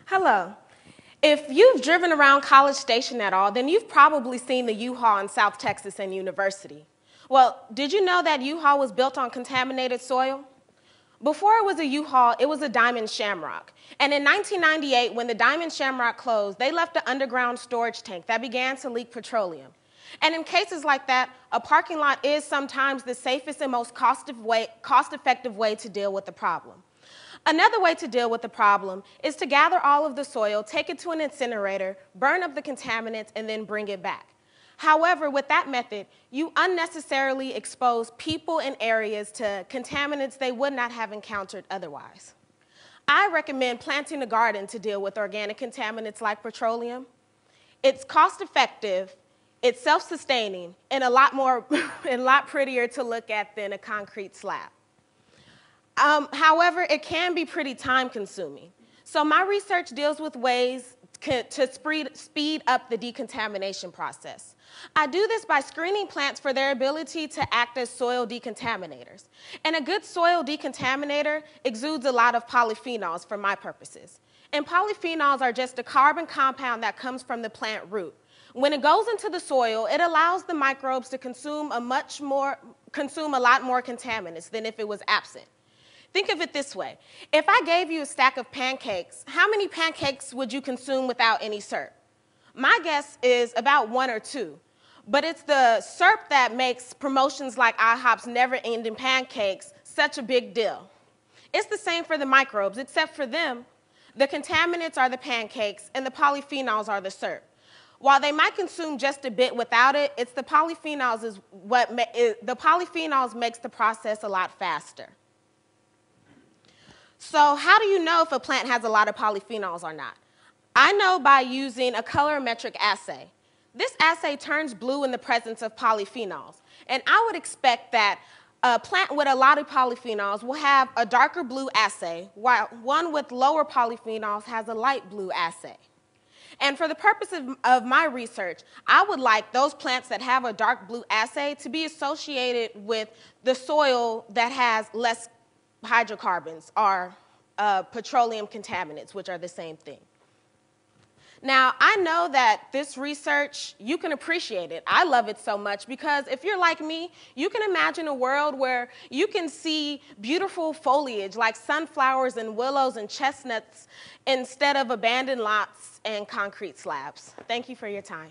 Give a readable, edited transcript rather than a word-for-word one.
Hello. If you've driven around College Station at all, then you've probably seen the U-Haul in South Texas and University. Well, did you know that U-Haul was built on contaminated soil? Before it was a U-Haul, it was a Diamond Shamrock. And in 1998, when the Diamond Shamrock closed, they left an underground storage tank that began to leak petroleum. And in cases like that, a parking lot is sometimes the safest and most cost-effective way to deal with the problem. Another way to deal with the problem is to gather all of the soil, take it to an incinerator, burn up the contaminants, and then bring it back. However, with that method, you unnecessarily expose people and areas to contaminants they would not have encountered otherwise. I recommend planting a garden to deal with organic contaminants like petroleum. It's cost-effective, it's self-sustaining, and a lot prettier to look at than a concrete slab. However, it can be pretty time-consuming. So my research deals with ways to speed up the decontamination process. I do this by screening plants for their ability to act as soil decontaminators. And a good soil decontaminator exudes a lot of polyphenols for my purposes. And polyphenols are just a carbon compound that comes from the plant root. When it goes into the soil, it allows the microbes to consume a lot more contaminants than if it was absent. Think of it this way. If I gave you a stack of pancakes, how many pancakes would you consume without any syrup? My guess is about 1 or 2. But it's the syrup that makes promotions like IHOP's never-ending pancakes such a big deal. It's the same for the microbes, except for them, the contaminants are the pancakes and the polyphenols are the syrup. While they might consume just a bit without it, it's the polyphenols makes the process a lot faster. So how do you know if a plant has a lot of polyphenols or not? I know by using a colorimetric assay. This assay turns blue in the presence of polyphenols. And I would expect that a plant with a lot of polyphenols will have a darker blue assay, while one with lower polyphenols has a light blue assay. And for the purpose of my research, I would like those plants that have a dark blue assay to be associated with the soil that has less hydrocarbons or petroleum contaminants, which are the same thing. Now, I know that this research, you can appreciate it. I love it so much because if you're like me, you can imagine a world where you can see beautiful foliage like sunflowers and willows and chestnuts instead of abandoned lots and concrete slabs. Thank you for your time.